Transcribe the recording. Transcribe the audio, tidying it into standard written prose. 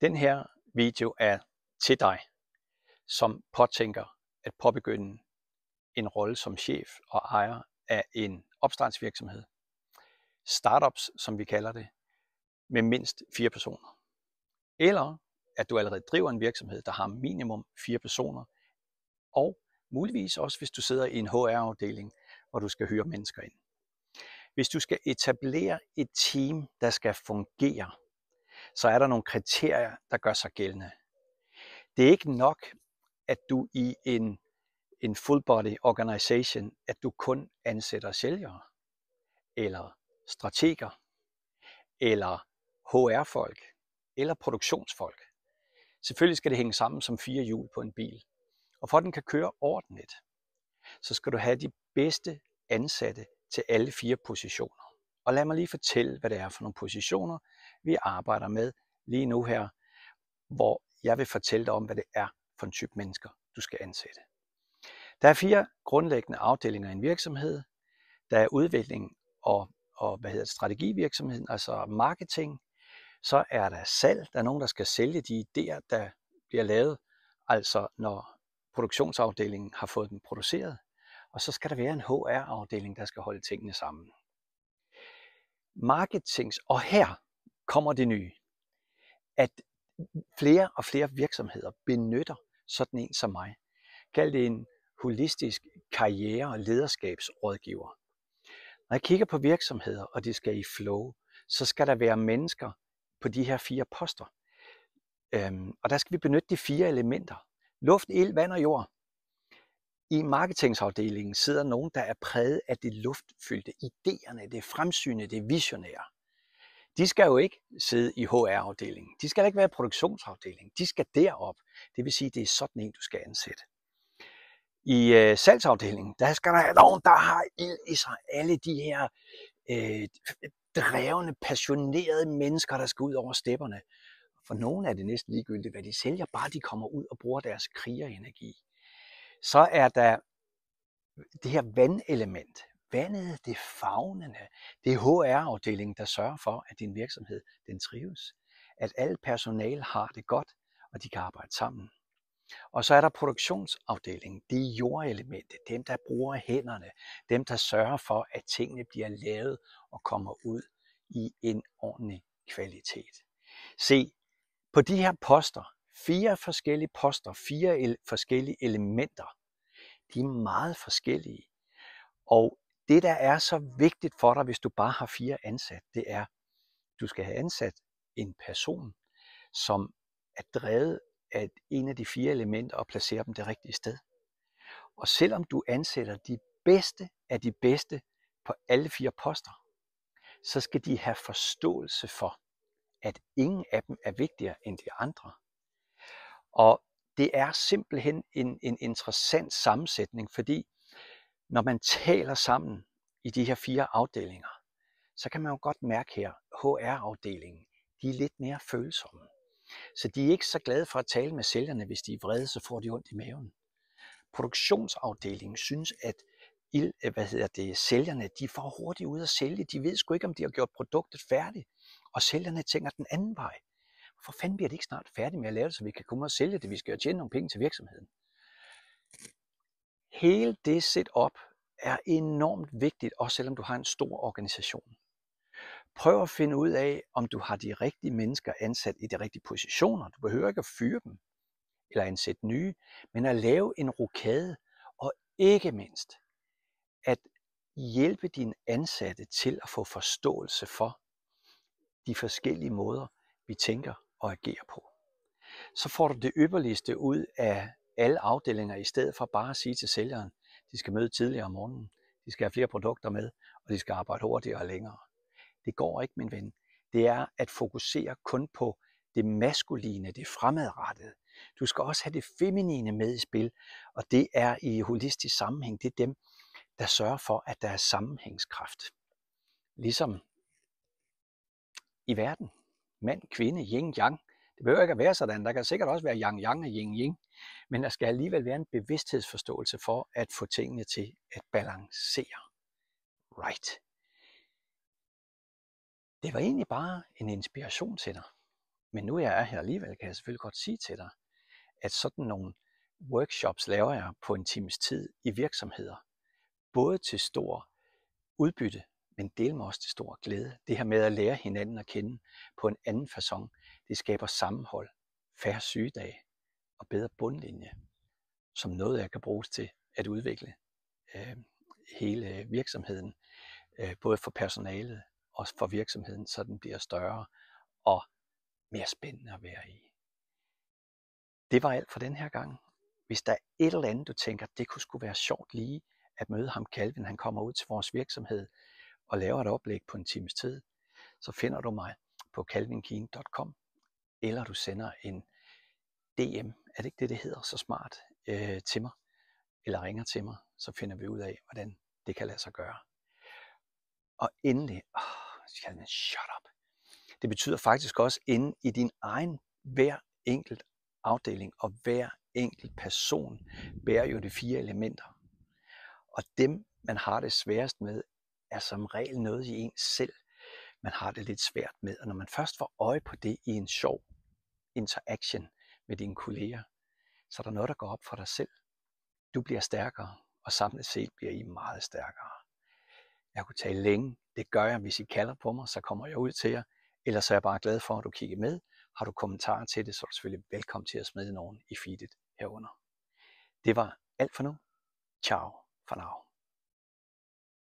Den her video er til dig, som påtænker at påbegynde en rolle som chef og ejer af en opstartsvirksomhed. Startups, som vi kalder det, med mindst 4 personer. Eller at du allerede driver en virksomhed, der har minimum 4 personer, og muligvis også, hvis du sidder i en HR-afdeling, hvor du skal hyre mennesker ind. Hvis du skal etablere et team, der skal fungere, så er der nogle kriterier, der gør sig gældende. Det er ikke nok, at du i en full body organization, at du kun ansætter sælgere, eller strateger, eller HR-folk, eller produktionsfolk. Selvfølgelig skal det hænge sammen som 4 hjul på en bil. Og for at den kan køre ordentligt, så skal du have de bedste ansatte til alle 4 positioner. Og lad mig lige fortælle, hvad det er for nogle positioner, vi arbejder med lige nu her, hvor jeg vil fortælle dig om, hvad det er for en type mennesker, du skal ansætte. Der er 4 grundlæggende afdelinger i en virksomhed. Der er udvikling og strategivirksomheden, altså marketing. Så er der salg. Der er nogen, der skal sælge de idéer, der bliver lavet, altså når produktionsafdelingen har fået dem produceret. Og så skal der være en HR-afdeling, der skal holde tingene sammen. Marketings, og her kommer det nye, at flere og flere virksomheder benytter sådan en som mig. Kald det en holistisk karriere- og lederskabsrådgiver. Når jeg kigger på virksomheder, og de skal i flow, så skal der være mennesker på de her 4 poster. Og der skal vi benytte de 4 elementer. Luft, ild, vand og jord. I marketingsafdelingen sidder nogen, der er præget af det luftfyldte, idéerne, det fremsynet, det visionære. De skal jo ikke sidde i HR-afdelingen. De skal ikke være i produktionsafdelingen. De skal derop. Det vil sige, det er sådan en, du skal ansætte. I salgsafdelingen, der skal der have nogen, der har ild i sig. Alle de her drevne, passionerede mennesker, der skal ud over stepperne. For nogle er det næsten ligegyldigt, hvad de sælger, bare de kommer ud og bruger deres krigerenergi. Så er der det her vandelement. Vandet, det er favnende. Det er HR-afdelingen, der sørger for, at din virksomhed den trives. At alle personale har det godt, og de kan arbejde sammen. Og så er der produktionsafdelingen. Det er jordelementet. Dem, der bruger hænderne. Dem, der sørger for, at tingene bliver lavet og kommer ud i en ordentlig kvalitet. Se, på de her poster, 4 forskellige poster, 4 forskellige elementer, de er meget forskellige. Og det, der er så vigtigt for dig, hvis du bare har 4 ansat, det er, at du skal have ansat en person, som er drevet af en af de 4 elementer og placerer dem det rigtige sted. Og selvom du ansætter de bedste af de bedste på alle 4 poster, så skal de have forståelse for, at ingen af dem er vigtigere end de andre. Og det er simpelthen en interessant sammensætning, fordi når man taler sammen i de her 4 afdelinger, så kan man jo godt mærke her, HR-afdelingen, de er lidt mere følsomme. Så de er ikke så glade for at tale med sælgerne, hvis de er vrede, så får de ondt i maven. Produktionsafdelingen synes, at sælgerne, de får hurtigt ud at sælge. De ved sgu ikke, om de har gjort produktet færdigt. Og sælgerne tænker den anden vej. Hvorfor fanden bliver det ikke snart færdigt med at lave det, så vi kan komme og sælge det? Vi skal jo tjene nogle penge til virksomheden. Hele det setup er enormt vigtigt, også selvom du har en stor organisation. Prøv at finde ud af, om du har de rigtige mennesker ansat i de rigtige positioner. Du behøver ikke at fyre dem eller ansætte nye, men at lave en rokade, og ikke mindst at hjælpe dine ansatte til at få forståelse for de forskellige måder, vi tænker og agerer på. Så får du det ypperligste ud af alle afdelinger, i stedet for bare at sige til sælgeren, de skal møde tidligere om morgenen, de skal have flere produkter med, og de skal arbejde hurtigere og længere. Det går ikke, min ven. Det er at fokusere kun på det maskuline, det fremadrettede. Du skal også have det feminine med i spil, og det er i holistisk sammenhæng, det er dem, der sørger for, at der er sammenhængskraft. Ligesom i verden. Mand, kvinde, yin-yang. Det behøver ikke at være sådan. Der kan sikkert også være yang-yang og yin-yin. Men der skal alligevel være en bevidsthedsforståelse for at få tingene til at balancere. Right. Det var egentlig bare en inspiration til dig. Men nu jeg er her alligevel, kan jeg selvfølgelig godt sige til dig, at sådan nogle workshops laver jeg på en times tid i virksomheder. Både til stor udbytte, men del med også til stor glæde. Det her med at lære hinanden at kende på en anden facon, det skaber sammenhold, færre sygedage og bedre bundlinje, som noget jeg kan bruges til at udvikle hele virksomheden, både for personalet og for virksomheden, så den bliver større og mere spændende at være i. Det var alt for den her gang. Hvis der er et eller andet, du tænker, det kunne sgu være sjovt lige at møde ham Calvin, han kommer ud til vores virksomhed og laver et oplæg på en times tid, så finder du mig på calvinkeen.com, eller du sender en DM, er det ikke det hedder så smart, til mig, eller ringer til mig, så finder vi ud af, hvordan det kan lade sig gøre. Og endelig, shut up. Det betyder faktisk også inde i din egen hver enkelt afdeling og hver enkelt person bærer jo de 4 elementer. Og dem, man har det sværest med, er som regel noget i en selv, man har det lidt svært med. Og når man først får øje på det i en sjov interaction med dine kolleger, så er der noget, der går op for dig selv. Du bliver stærkere, og samlet set bliver I meget stærkere. Jeg kunne tale længe. Det gør jeg, hvis I kalder på mig, så kommer jeg ud til jer. Ellers så er jeg bare glad for, at du kigger med. Har du kommentarer til det, så er du selvfølgelig velkommen til at smide nogen i feedet herunder. Det var alt for nu. Ciao for now.